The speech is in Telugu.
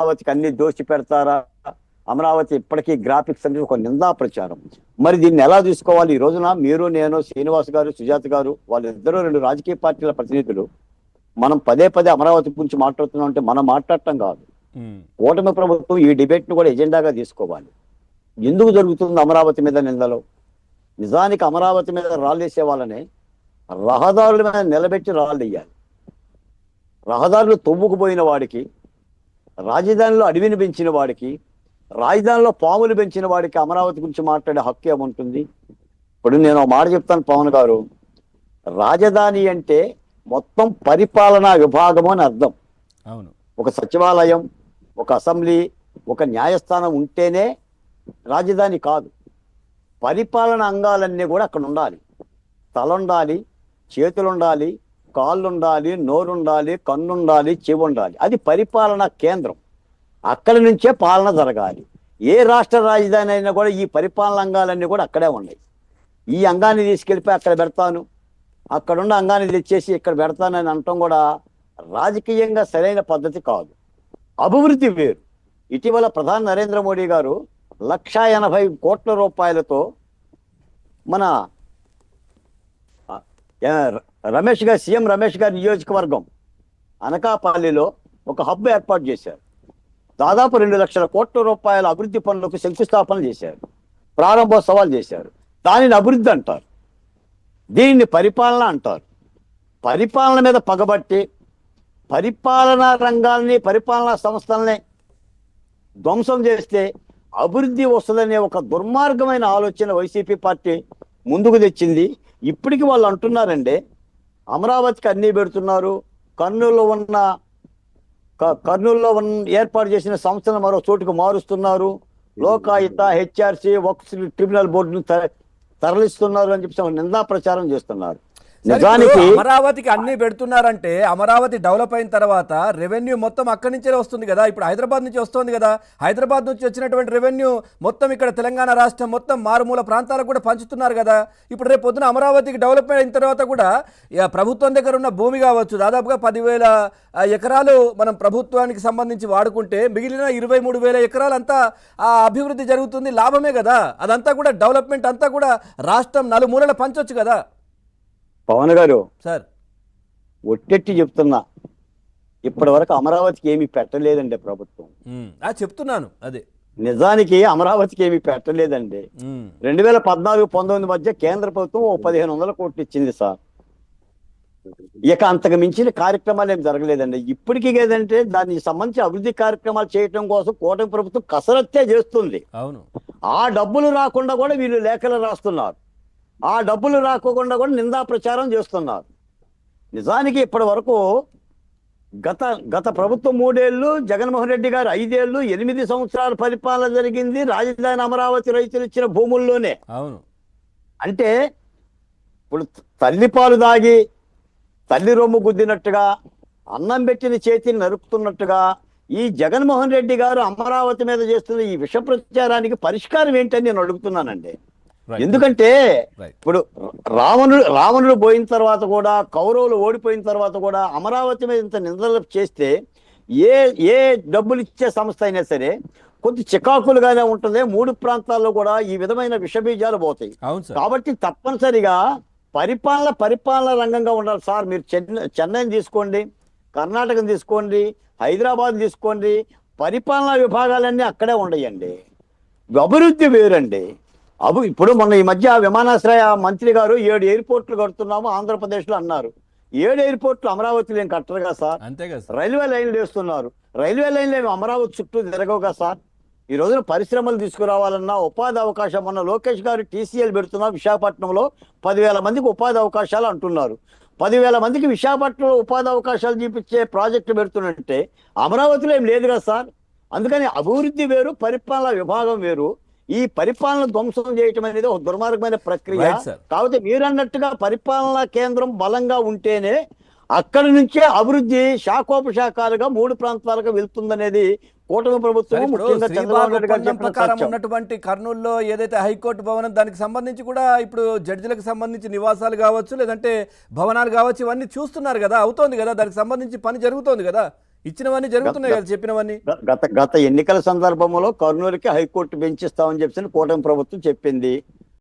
అమరావతికి అన్ని దోషి పెడతారా? అమరావతి ఇప్పటికీ గ్రాఫిక్స్ అనేది ఒక నిందా ప్రచారం. మరి దీన్ని ఎలా తీసుకోవాలి? ఈ రోజున మీరు, నేను, శ్రీనివాస్ గారు, సుజాత గారు, వాళ్ళిద్దరూ 2 రాజకీయ పార్టీల ప్రతినిధులు. మనం పదే పదే అమరావతి గురించి మాట్లాడుతున్నాం అంటే మనం మాట్లాడటం కాదు. కూటమి ప్రభుత్వం ఈ డిబేట్ ను కూడా ఎజెండాగా తీసుకోవాలి. ఎందుకు జరుగుతుంది అమరావతి మీద నిందలు? నిజానికి అమరావతి మీద రాళ్ళు వేసే వాళ్ళని రహదారుల మీద నిలబెట్టి రాళ్ళు వేయాలి. రహదారులు తవ్వుకుపోయిన వాడికి, రాజధానిలో అడవిని పెంచిన వాడికి, రాజధానిలో పాములు పెంచిన వాడికి అమరావతి గురించి మాట్లాడే హక్కు ఏముంటుంది? ఇప్పుడు నేను ఒక మాట చెప్తాను పవన్ గారు, రాజధాని అంటే మొత్తం పరిపాలనా విభాగము అని అర్థం. అవును. ఒక సచివాలయం, ఒక అసెంబ్లీ, ఒక న్యాయస్థానం ఉంటేనే రాజధాని కాదు. పరిపాలన అంగాలన్నీ కూడా అక్కడ ఉండాలి. తల ఉండాలి, చేతులు ఉండాలి, కాళ్ళు ఉండాలి, నోరు ఉండాలి, కన్ను ఉండాలి, చెవి ఉండాలి. అది పరిపాలనా కేంద్రం. అక్కడి నుంచే పాలన జరగాలి. ఏ రాష్ట్ర రాజధాని అయినా కూడా ఈ పరిపాలన అంగాలన్నీ కూడా అక్కడే ఉన్నాయి. ఈ అంగాన్ని తీసుకెళ్ళిపోయి అక్కడ పెడతాను, అక్కడున్న అంగాన్ని తెచ్చేసి ఇక్కడ పెడతానని అనటం కూడా రాజకీయంగా సరైన పద్ధతి కాదు. అభివృద్ధి వేరు. ఇటీవల ప్రధాని నరేంద్ర మోడీ గారు 1,80 కోట్ల రూపాయలతో మన రమేష్ గారు, సీఎం రమేష్ గారి నియోజకవర్గం అనకాపల్లిలో ఒక హబ్ ఏర్పాటు చేశారు. దాదాపు 2 లక్షల కోట్ల రూపాయల అభివృద్ధి పనులకు శంకుస్థాపన చేశారు, ప్రారంభోత్సవాలు చేశారు. దానిని అభివృద్ధి అంటారు, దీనిని పరిపాలన అంటారు. పరిపాలన మీద పగబట్టి పరిపాలనా రంగాల్ని, పరిపాలనా సంస్థల్ని ధ్వంసం చేస్తే అభివృద్ధి వస్తుందనే ఒక దుర్మార్గమైన ఆలోచన వైసీపీ పార్టీ ముందుకు తెచ్చింది. ఇప్పటికి వాళ్ళు అంటున్నారండి, అమరావతికి అన్నీ పెడుతున్నారు, కర్నూలులో ఏర్పాటు చేసిన సంస్థను మరో చోటుకు మారుస్తున్నారు, లోకాయుత, హెచ్ఆర్సీ, వక్ఫ్ ట్రిబ్యునల్ బోర్డును తరలిస్తున్నారు అని చెప్పి నిందా ప్రచారం చేస్తున్నారు. నిజానికి అమరావతికి అన్ని పెడుతున్నారంటే అమరావతి డెవలప్ అయిన తర్వాత రెవెన్యూ మొత్తం అక్కడి నుంచే వస్తుంది కదా. ఇప్పుడు హైదరాబాద్ నుంచి వస్తుంది కదా. హైదరాబాద్ నుంచి వచ్చినటువంటి రెవెన్యూ మొత్తం ఇక్కడ తెలంగాణ రాష్ట్రం మొత్తం మారుమూల ప్రాంతాలకు కూడా పంచుతున్నారు కదా. ఇప్పుడు రేపు పొద్దున అమరావతికి డెవలప్ అయిన తర్వాత కూడా ప్రభుత్వం దగ్గర ఉన్న భూమి కావచ్చు, దాదాపుగా 10,000 ఎకరాలు మనం ప్రభుత్వానికి సంబంధించి వాడుకుంటే మిగిలిన 23,000 ఎకరాలు అంతా ఆ అభివృద్ధి జరుగుతుంది, లాభమే కదా. అదంతా కూడా డెవలప్మెంట్ అంతా కూడా రాష్ట్రం నలుమూలల పంచొచ్చు కదా. పవన్ గారు సార్, ఒట్టెట్టి చెప్తున్నా, ఇప్పటి వరకు అమరావతికి ఏమి పెట్టలేదండి ప్రభుత్వం. చెప్తున్నాను అదే. నిజానికి అమరావతికి ఏమి పెట్టలేదండి. 2014-19 మధ్య కేంద్ర ప్రభుత్వం 1,500 కోట్లు ఇచ్చింది సార్. ఇక అంతకు మించిన కార్యక్రమాలు ఏమి జరగలేదండి. ఇప్పటికీ ఏదంటే దానికి సంబంధించి అభివృద్ధి కార్యక్రమాలు చేయడం కోసం కూటమి ప్రభుత్వం కసరత్తే చేస్తుంది. అవును. ఆ డబ్బులు రాకుండా కూడా వీళ్ళు లేఖలు రాస్తున్నారు, ఆ డబ్బులు రాకోకుండా కూడా నిందా ప్రచారం చేస్తున్నారు. నిజానికి ఇప్పటి వరకు గత ప్రభుత్వం 3 ఏళ్ళు, జగన్మోహన్ రెడ్డి గారు 5 ఏళ్ళు, 8 సంవత్సరాల పరిపాలన జరిగింది రాజధాని అమరావతి రైతులు ఇచ్చిన భూముల్లోనే. అవును. అంటే ఇప్పుడు తల్లిపాలు దాగి తల్లి రొమ్ము గుద్దినట్టుగా, అన్నం పెట్టిన చేతిని నరుకుతున్నట్టుగా ఈ జగన్మోహన్ రెడ్డి గారు అమరావతి మీద చేస్తున్న ఈ విష ప్రచారానికి పరిష్కారం ఏంటని నేను అడుగుతున్నానండి. ఎందుకంటే ఇప్పుడు రావణుడు పోయిన తర్వాత కూడా, కౌరవులు ఓడిపోయిన తర్వాత కూడా అమరావతి మీద ఇంత నిందలు చేస్తే ఏ డబ్బులు ఇచ్చే సంస్థ అయినా సరే కొంచెం చికాకులుగానే ఉంటుంది. 3 ప్రాంతాల్లో కూడా ఈ విధమైన విషబీజాలు పోతాయి. కాబట్టి తప్పనిసరిగా పరిపాలన రంగంగా ఉండాలి సార్. మీరు చెన్నైని తీసుకోండి, కర్ణాటకను తీసుకోండి, హైదరాబాద్ తీసుకోండి, పరిపాలనా విభాగాలన్నీ అక్కడే ఉండయండి. అభివృద్ధి వేరండి. ఇప్పుడు మొన్న ఈ మధ్య విమానాశ్రయ మంత్రి గారు 7 ఎయిర్పోర్ట్లు కడుతున్నాము ఆంధ్రప్రదేశ్లో అన్నారు. 7 ఎయిర్పోర్ట్లు అమరావతిలో ఏం కట్టరుగా సార్. రైల్వే లైన్లు వేస్తున్నారు. రైల్వే లైన్లు ఏమి అమరావతి చుట్టూ తిరగవుగా సార్. ఈ రోజున పరిశ్రమలు తీసుకురావాలన్నా ఉపాధి అవకాశం, మొన్న లోకేష్ గారు TCL పెడుతున్నారు విశాఖపట్నంలో, 10,000 మందికి ఉపాధి అవకాశాలు అంటున్నారు. 10,000 మందికి విశాఖపట్నంలో ఉపాధి అవకాశాలు చూపించే ప్రాజెక్టు పెడుతున్నట్టే అమరావతిలో ఏం లేదు కదా సార్. అందుకని అభివృద్ధి వేరు, పరిపాలన విభాగం వేరు. ఈ పరిపాలన ధ్వంసం చేయటం అనేది ఒక దుర్మార్గమైన ప్రక్రియ. కాకపోతే మీరు అన్నట్టుగా పరిపాలనా కేంద్రం బలంగా ఉంటేనే అక్కడి నుంచే అభివృద్ధి శాఖోపశాఖలుగా 3 ప్రాంతాలకు వెళ్తుందనేది కూటమి ప్రభుత్వం ముఖ్యంగా చంద్రబాబు నాయుడు గారు ప్రకారం ఉన్నటువంటి కర్నూలులో ఏదైతే హైకోర్టు భవనం, దానికి సంబంధించి కూడా ఇప్పుడు జడ్జిలకు సంబంధించి నివాసాలు కావచ్చు, లేదంటే భవనాలు కావచ్చు, ఇవన్నీ చూస్తున్నారు కదా, అవుతోంది కదా, దానికి సంబంధించి పని జరుగుతోంది కదా. ఇచ్చినవన్నీ జరుగుతున్నాయి కదా, చెప్పినవన్నీ. గత ఎన్నికల సందర్భంలో కర్నూలుకి హైకోర్టు బెంచ్ ఇస్తామని చెప్పి కూటమి ప్రభుత్వం చెప్పింది.